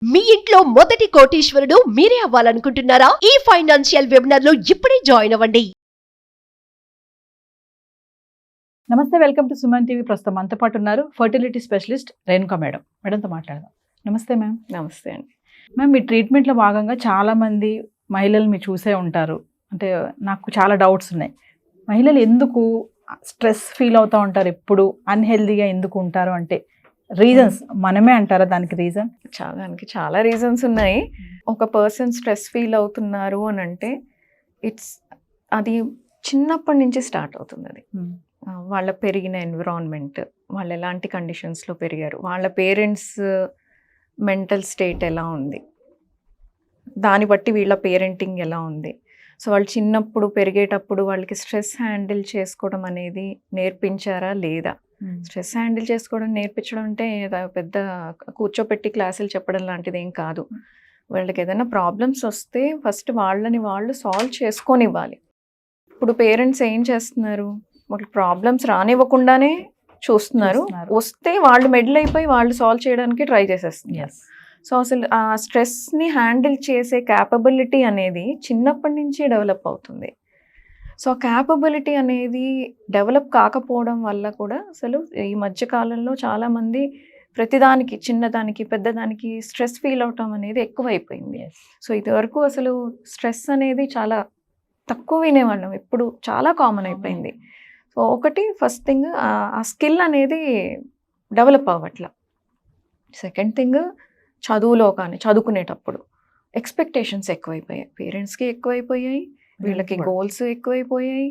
మీ ఇంట్లో మొదటి కోటీశ్వరుడు మీరే అవ్వాలనుకుంటున్నారా? ఈ ఫైనాన్షియల్ వెబినార్ లో ఇప్పుడే జాయిన్ అవ్వండి. నమస్తే, వెల్కమ్ టు సుమన్ టీవీ. ప్రస్తుతం మనతో పాటు ఉన్నారు ఫర్టిలిటీ స్పెషలిస్ట్ రేణుకా మేడం. మేడంతో మాట్లాడదాం. నమస్తే మ్యామ్. నమస్తే అండి. మ్యామ్, మీ ట్రీట్మెంట్లో భాగంగా చాలామంది మహిళలు మీరు చూసే ఉంటారు. అంటే నాకు చాలా డౌట్స్ ఉన్నాయి. మహిళలు ఎందుకు స్ట్రెస్ ఫీల్ అవుతూ ఉంటారు, ఎప్పుడు అన్హెల్దీగా ఎందుకు ఉంటారు అంటే రీజన్స్ మనమే అంటారా దానికి రీజన్? దానికి చాలా రీజన్స్ ఉన్నాయి. ఒక పర్సన్ స్ట్రెస్ ఫీల్ అవుతున్నారు అని అంటే అది చిన్నప్పటి నుంచి స్టార్ట్ అవుతుంది. అది వాళ్ళ పెరిగిన ఎన్విరాన్మెంట్, వాళ్ళు ఎలాంటి కండిషన్స్లో పెరిగారు, వాళ్ళ పేరెంట్స్ మెంటల్ స్టేట్ ఎలా ఉంది, దాన్ని బట్టి వీళ్ళ పేరెంటింగ్ ఎలా ఉంది. సో వాళ్ళు చిన్నప్పుడు పెరిగేటప్పుడు వాళ్ళకి స్ట్రెస్ హ్యాండిల్ చేసుకోవడం అనేది నేర్పించారా లేదా? స్ట్రెస్ హ్యాండిల్ చేసుకోవడం నేర్పించడం అంటే పెద్ద కూర్చోపెట్టి క్లాసులు చెప్పడం లాంటిది ఏం కాదు. వాళ్ళకి ఏదైనా ప్రాబ్లమ్స్ వస్తే ఫస్ట్ వాళ్ళని వాళ్ళు సాల్వ్ చేసుకొని ఇవ్వాలి. ఇప్పుడు పేరెంట్స్ ఏం చేస్తున్నారు, వాళ్ళకి ప్రాబ్లమ్స్ రానివ్వకుండానే చూస్తున్నారు. వస్తే వాళ్ళు మెడల్ అయిపోయి వాళ్ళు సాల్వ్ చేయడానికి ట్రై చేసేస్తున్నారు. సో అసలు ఆ స్ట్రెస్ని హ్యాండిల్ చేసే క్యాపబిలిటీ అనేది చిన్నప్పటి నుంచి డెవలప్ అవుతుంది. సో క్యాపబిలిటీ అనేది డెవలప్ కాకపోవడం వల్ల కూడా అసలు ఈ మధ్యకాలంలో చాలామంది ప్రతిదానికి, చిన్నదానికి పెద్దదానికి స్ట్రెస్ ఫీల్ అవటం అనేది ఎక్కువైపోయింది. సో ఇదివరకు అసలు స్ట్రెస్ అనేది చాలా తక్కువ వినేవాళ్ళం, ఇప్పుడు చాలా కామన్ అయిపోయింది. సో ఒకటి ఫస్ట్ థింగ్ ఆ స్కిల్ అనేది డెవలప్ అవ్వట్ల. సెకండ్ థింగ్, చదువులో కానీ చదువుకునేటప్పుడు ఎక్స్పెక్టేషన్స్ ఎక్కువైపోయాయి, పేరెంట్స్కి ఎక్కువైపోయాయి, వీళ్ళకి గోల్స్ ఎక్కువైపోయాయి,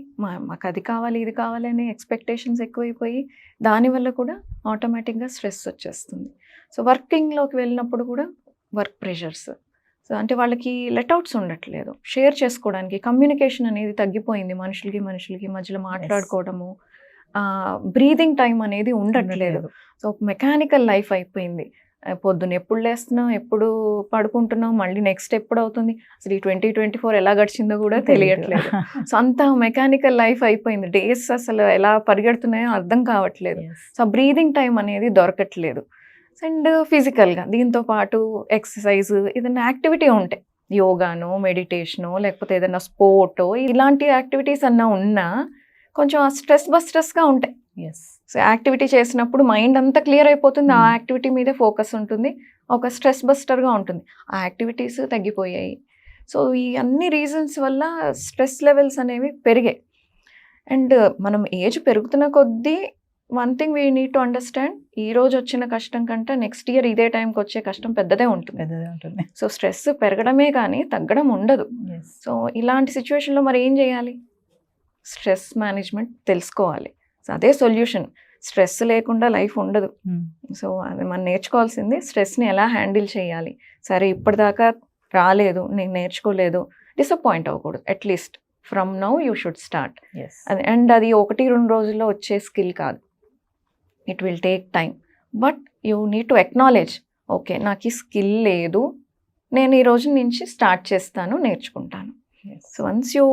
మాకు అది కావాలి ఇది కావాలి అనే ఎక్స్పెక్టేషన్స్ ఎక్కువైపోయి దానివల్ల కూడా ఆటోమేటిక్గా స్ట్రెస్ వచ్చేస్తుంది. సో వర్కింగ్లోకి వెళ్ళినప్పుడు కూడా వర్క్ ప్రెషర్స్, సో అంటే వాళ్ళకి లెట్అవుట్స్ ఉండట్లేదు, షేర్ చేసుకోవడానికి కమ్యూనికేషన్ అనేది తగ్గిపోయింది. మనుషులకి మధ్యలో మాట్లాడుకోవడము, బ్రీదింగ్ టైం అనేది ఉండట్లేదు. సో మెకానికల్ లైఫ్ అయిపోయింది. పొద్దున్న ఎప్పుడు లేస్తున్నాం, ఎప్పుడు పడుకుంటున్నాం, మళ్ళీ నెక్స్ట్ ఎప్పుడు అవుతుంది, అసలు ఈ 2024 ఎలా గడిచిందో కూడా తెలియట్లేదు. సో అంత మెకానికల్ లైఫ్ అయిపోయింది. డేస్ అసలు ఎలా పరిగెడుతున్నాయో అర్థం కావట్లేదు. సో బ్రీదింగ్ టైం అనేది దొరకట్లేదు. అండ్ ఫిజికల్గా దీంతో పాటు ఎక్సర్సైజ్, ఏదైనా యాక్టివిటీ ఉంటాయి, యోగానో మెడిటేషనో లేకపోతే ఏదైనా స్పోర్టో, ఇలాంటి యాక్టివిటీస్ అన్నా ఉన్నా కొంచెం ఆ స్ట్రెస్ బస్టర్స్గా ఉంటాయి. సో యాక్టివిటీ చేసినప్పుడు మైండ్ అంతా క్లియర్ అయిపోతుంది, ఆ యాక్టివిటీ మీదే ఫోకస్ ఉంటుంది, ఒక స్ట్రెస్ బస్టర్గా ఉంటుంది. ఆ యాక్టివిటీస్ తగ్గిపోయాయి. సో ఈ అన్ని రీజన్స్ వల్ల స్ట్రెస్ లెవెల్స్ అనేవి పెరిగాయి. అండ్ మనం ఏజ్ పెరుగుతున్న కొద్దీ one thing we need to understand, ఈ రోజు వచ్చిన కష్టం కంటే నెక్స్ట్ ఇయర్ ఇదే టైంకి వచ్చే కష్టం పెద్దదే ఉంటుంది. సో స్ట్రెస్ పెరగడమే కానీ తగ్గడం ఉండదు. సో ఇలాంటి సిచ్యువేషన్లో మరి ఏం చేయాలి? స్ట్రెస్ మేనేజ్మెంట్ తెలుసుకోవాలి. సో అదే సొల్యూషన్. స్ట్రెస్ లేకుండా లైఫ్ ఉండదు. సో అది మనం నేర్చుకోవాల్సింది స్ట్రెస్ని ఎలా హ్యాండిల్ చేయాలి. సరే ఇప్పటిదాకా రాలేదు, నేను నేర్చుకోలేదు, డిసప్పాయింట్ అవ్వకూడదు. At least from now you should start. And అది 1-2 రోజుల్లో వచ్చే స్కిల్ కాదు, it will take time. But you need to acknowledge, okay నాకు ఈ స్కిల్ లేదు, నేను ఈ రోజు నుంచి స్టార్ట్ చేస్తాను, నేర్చుకుంటాను. So once you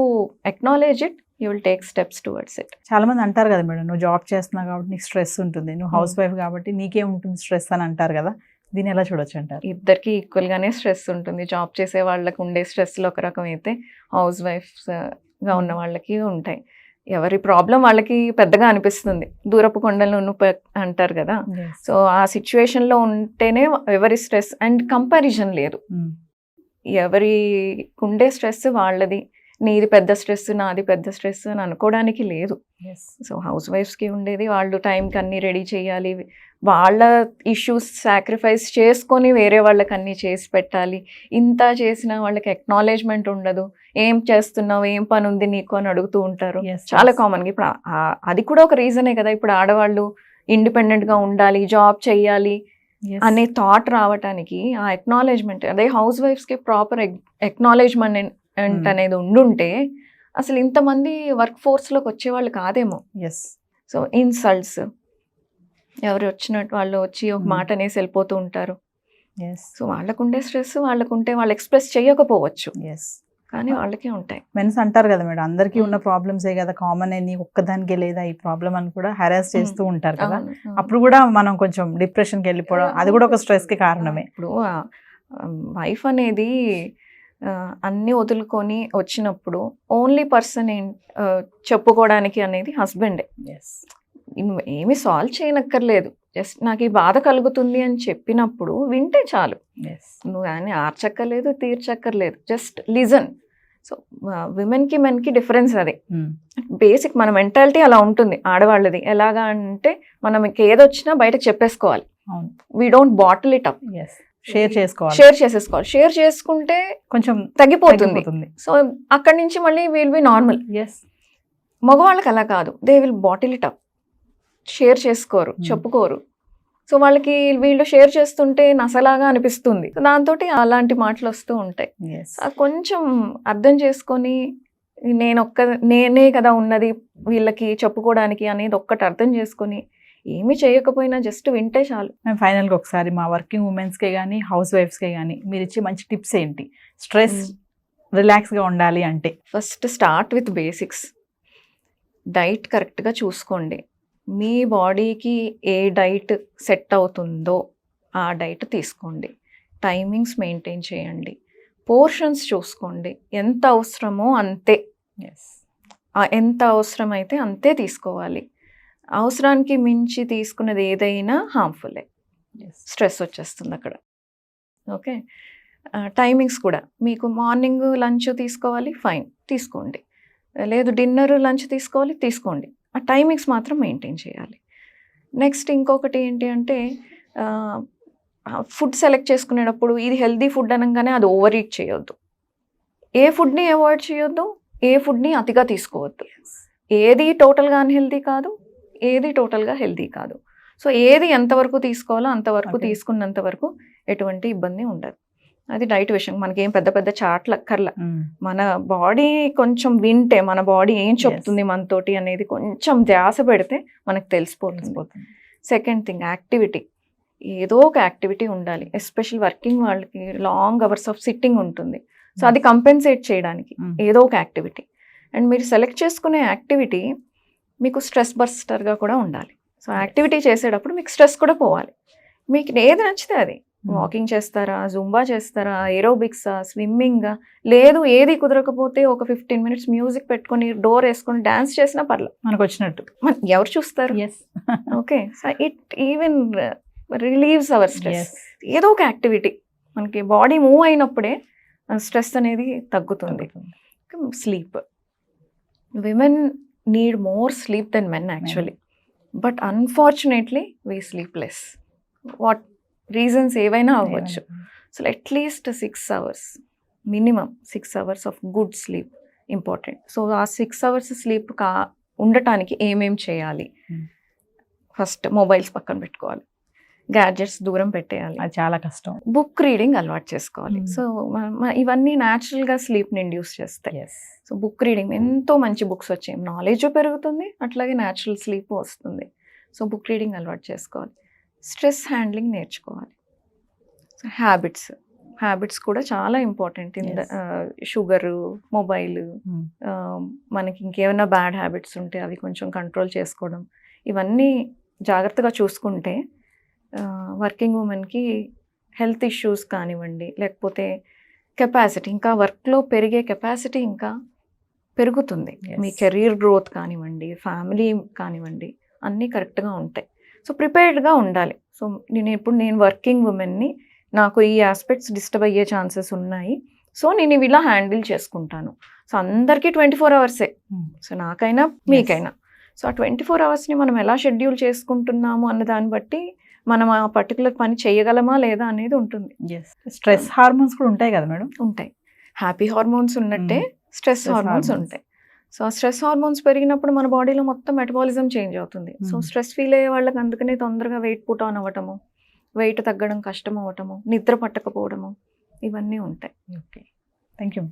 acknowledge it, you will take steps towards it. చాలా మంది అంటారు కదా మేడం, నువ్వు జాబ్ చేస్తున్నావు కాబట్టి నీకు స్ట్రెస్ ఉంటుంది, నువ్వు హౌస్ వైఫ్ కాబట్టి నీకేముంటుంది స్ట్రెస్ అని అంటారు కదా, దీన్ని ఎలా చూడొచ్చు అంటారు? ఇద్దరికి ఈక్వల్గానే స్ట్రెస్ ఉంటుంది. జాబ్ చేసే వాళ్ళకి ఉండే స్ట్రెస్లో ఒక రకం అయితే హౌస్ వైఫ్స్గా ఉన్న వాళ్ళకి ఉంటాయి. ఎవరి ప్రాబ్లం వాళ్ళకి పెద్దగా అనిపిస్తుంది. దూరపు కొండలు నువ్వు అంటారు కదా. సో ఆ సిచ్యువేషన్లో ఉంటేనే ఎవరి స్ట్రెస్ అండ్ కంపారిజన్ లేదు. ఎవరికి ఉండే స్ట్రెస్ వాళ్ళది, నీది పెద్ద స్ట్రెస్ నాది పెద్ద స్ట్రెస్ అని అనుకోవడానికి లేదు. సో హౌస్ వైఫ్స్కి ఉండేది వాళ్ళు టైంకి అన్నీ రెడీ చేయాలి, వాళ్ళ ఇష్యూస్ సాక్రిఫైస్ చేసుకొని వేరే వాళ్ళకి అన్నీ చేసి పెట్టాలి. ఇంత చేసిన వాళ్ళకి ఎక్నాలెడ్జ్మెంట్ ఉండదు. ఏం చేస్తున్నావు, ఏం పని ఉంది నీకు అని అడుగుతూ ఉంటారు. చాలా కామన్గా ఇప్పుడు అది కూడా ఒక రీజనే కదా. ఇప్పుడు ఆడవాళ్ళు ఇండిపెండెంట్గా ఉండాలి, జాబ్ చెయ్యాలి అనే థాట్ రావటానికి ఆ ఎక్నాలెడ్జ్మెంట్, అదే హౌస్ వైఫ్స్కి ప్రాపర్ ఎక్నాలెడ్జ్మెంట్ అనేది ఉండుంటే అసలు ఇంతమంది వర్క్ ఫోర్స్లోకి వచ్చేవాళ్ళు కాదేమో. సో ఇన్సల్ట్స్, ఎవరు వచ్చినట్టు వాళ్ళు వచ్చి ఒక మాట అనేసి వెళ్ళిపోతూ ఉంటారు. సో వాళ్ళకుండే స్ట్రెస్ వాళ్ళకుంటే వాళ్ళు ఎక్స్ప్రెస్ చేయకపోవచ్చు, కానీ వాళ్ళకే ఉంటాయి. మెన్స్ అంటారు కదా మేడం, అందరికీ ఉన్న ప్రాబ్లమ్సే కదా కామన్, నీ ఒక్కదానికే లేదా ఈ ప్రాబ్లం అని కూడా హెరాస్ చేస్తూ ఉంటారు కదా. అప్పుడు కూడా మనం కొంచెం డిప్రెషన్కి వెళ్ళిపోవడం, అది కూడా ఒక స్ట్రెస్కి కారణమే. ఇప్పుడు వైఫ్ అనేది అన్నీ వదులుకొని వచ్చినప్పుడు ఓన్లీ పర్సన్ చెప్పుకోవడానికి అనేది హస్బెండే. నువ్వు ఏమి సాల్వ్ చేయనక్కర్లేదు, జస్ట్ నాకు ఈ బాధ కలుగుతుంది అని చెప్పినప్పుడు వింటే చాలు. నువ్వు కానీ ఆర్చక్కర్లేదు, తీర్చక్కర్లేదు, జస్ట్ లిజన్. సో విమెన్కి మెన్కి డిఫరెన్స్ అది. బేసిక్ మన మెంటాలిటీ అలా ఉంటుంది ఆడవాళ్ళది. ఎలాగా అంటే మనం ఏదొచ్చినా బయటకు చెప్పేసుకోవాలి. We don't bottle it up. Share చేసేసుకోవాలి. షేర్ చేసుకుంటే కొంచెం తగ్గిపోతుంది. సో అక్కడి నుంచి మళ్ళీ విల్ బి నార్మల్. మగవాళ్ళకి అలా కాదు, they will bottle it up. Share చేసుకోరు, చెప్పుకోరు. సో వాళ్ళకి వీళ్ళు షేర్ చేస్తుంటే నసలాగా అనిపిస్తుంది. దాంతో అలాంటి మాటలు వస్తూ ఉంటాయి. కొంచెం అర్థం చేసుకొని నేనే కదా ఉన్నది వీళ్ళకి చెప్పుకోవడానికి అనేది ఒక్కటి అర్థం చేసుకొని ఏమి చేయకపోయినా జస్ట్ వింటే చాలు. మేము ఫైనల్గా ఒకసారి మా వర్కింగ్ ఉమెన్స్కే కానీ హౌస్ వైఫ్స్కే కానీ మీరు ఇచ్చే మంచి టిప్స్ ఏంటి? స్ట్రెస్ రిలాక్స్గా ఉండాలి అంటే first start with basics. Diet కరెక్ట్గా చూసుకోండి. మీ బాడీకి ఏ డైట్ సెట్ అవుతుందో ఆ డైట్ తీసుకోండి. టైమింగ్స్ మెయింటైన్ చేయండి. పోర్షన్స్ చూసుకోండి. ఎంత అవసరమో అంతే, ఎంత అవసరమైతే అంతే తీసుకోవాలి. అవసరానికి మించి తీసుకున్నది ఏదైనా హార్మ్ఫుల్లే, స్ట్రెస్ వచ్చేస్తుంది అక్కడ. ఓకే, టైమింగ్స్ కూడా మీకు మార్నింగ్ లంచ్ తీసుకోవాలి, ఫైన్ తీసుకోండి. లేదు డిన్నర్ లంచ్ తీసుకోండి. ఆ టైమింగ్స్ మాత్రం మెయింటైన్ చేయాలి. నెక్స్ట్ ఇంకొకటి ఏంటి అంటే ఫుడ్ సెలెక్ట్ చేసుకునేటప్పుడు ఇది హెల్దీ ఫుడ్ అనగానే అది ఓవర్ ఈట్ చేయొద్దు. ఏ ఫుడ్ని అవాయిడ్ చేయొద్దు, ఏ ఫుడ్ని అతిగా తీసుకోవద్దు. ఏది టోటల్గా అన్హెల్దీ కాదు, ఏది టోటల్గా హెల్దీ కాదు. సో ఏది ఎంతవరకు తీసుకోవాలో అంతవరకు తీసుకున్నంత వరకు ఎటువంటి ఇబ్బంది ఉండదు. అది డైట్ విషయం. మనకేం పెద్ద పెద్ద చాట్లు అక్కర్లా. మన బాడీ కొంచెం వింటే, మన బాడీ ఏం చెప్తుంది మనతోటి అనేది కొంచెం ధ్యాస పెడితే మనకు తెలిసిపోతుంది. Second thing, activity. ఏదో ఒక యాక్టివిటీ ఉండాలి. ఎస్పెషల్ వర్కింగ్ వాళ్ళకి లాంగ్ అవర్స్ ఆఫ్ సిట్టింగ్ ఉంటుంది. సో అది కంపెన్సేట్ చేయడానికి ఏదో ఒక యాక్టివిటీ. అండ్ మీరు సెలెక్ట్ చేసుకునే యాక్టివిటీ మీకు స్ట్రెస్ బస్టర్గా కూడా ఉండాలి. సో యాక్టివిటీ చేసేటప్పుడు మీకు స్ట్రెస్ కూడా పోవాలి. మీకు ఏది నచ్చితే అది. వాకింగ్ చేస్తారా, జుంబా చేస్తారా, ఏరోబిక్సా, స్విమ్మింగా, లేదు ఏది కుదరకపోతే ఒక 15 minutes మ్యూజిక్ పెట్టుకొని డోర్ వేసుకొని డాన్స్ చేసినా పర్లేదు, మనకు వచ్చినట్టు. ఎవరు చూస్తారు? Okay, so it even relieves hour stress. ఏదో ఒక యాక్టివిటీ. మనకి బాడీ మూవ్ అయినప్పుడే స్ట్రెస్ అనేది తగ్గుతుంది. Sleep. Women need more sleep than men actually, but unfortunately we sleep less. What reasons ఏవైనా అవ్వచ్చు. So at least 6 hours, minimum 6 hours of good sleep important. So ఆ 6 hours sleep ఉండటానికి ఏమేం చేయాలి? ఫస్ట్ మొబైల్స్ పక్కన పెట్టుకోవాలి, గ్యాడ్జెట్స్ దూరం పెట్టేయాలి, అది చాలా కష్టం. బుక్ రీడింగ్ అలవాటు చేసుకోవాలి. సో ఇవన్నీ న్యాచురల్గా స్లీప్ని ఇండ్యూస్ చేస్తాయి. సో బుక్ రీడింగ్, ఎంతో మంచి బుక్స్ వచ్చాయి, నాలెడ్జ్ పెరుగుతుంది, అట్లాగే న్యాచురల్ స్లీప్ వస్తుంది. సో బుక్ రీడింగ్ అలవాటు చేసుకోవాలి. స్ట్రెస్ హ్యాండ్లింగ్ నేర్చుకోవాలి. సో హ్యాబిట్స్ కూడా చాలా important. In the sugar, mobile, మనకి ఇంకేమైనా బ్యాడ్ హ్యాబిట్స్ ఉంటే అవి కొంచెం కంట్రోల్ చేసుకోవడం, ఇవన్నీ జాగ్రత్తగా చూసుకుంటే వర్కింగ్ ఉమెన్కి హెల్త్ ఇష్యూస్ కానివ్వండి, లేకపోతే కెపాసిటీ, ఇంకా వర్క్లో పెరిగే కెపాసిటీ ఇంకా పెరుగుతుంది. మీ కెరీర్ గ్రోత్ కానివ్వండి, ఫ్యామిలీ కానివ్వండి, అన్నీ కరెక్ట్గా ఉంటాయి. సో ప్రిపేర్డ్గా ఉండాలి. సో నేను వర్కింగ్ ఉమెన్ని, నాకు ఈ ఆస్పెక్ట్స్ డిస్టర్బ్ అయ్యే ఛాన్సెస్ ఉన్నాయి, సో నేను ఇవి ఇలా హ్యాండిల్ చేసుకుంటాను. సో అందరికీ 24 hours. సో నాకైనా మీకైనా. సో ఆ 24 hours మనం ఎలా షెడ్యూల్ చేసుకుంటున్నాము అన్న దాన్ని బట్టి మనం ఆ పర్టికులర్ పని చేయగలమా లేదా అనేది ఉంటుంది. స్ట్రెస్ హార్మోన్స్ కూడా ఉంటాయి కదా మేడం? ఉంటాయి. హ్యాపీ హార్మోన్స్ ఉన్నట్టే స్ట్రెస్ హార్మోన్స్ ఉంటాయి. సో ఆ స్ట్రెస్ హార్మోన్స్ పెరిగినప్పుడు మన బాడీలో మొత్తం మెటబాలిజం చేంజ్ అవుతుంది. సో స్ట్రెస్ ఫీల్ అయ్యే వాళ్ళకి అందుకనే తొందరగా వెయిట్ పుట్ ఆన్ అవ్వటము, వెయిట్ తగ్గడం కష్టం అవ్వటము, నిద్ర పట్టకపోవడము, ఇవన్నీ ఉంటాయి. Okay, thank you.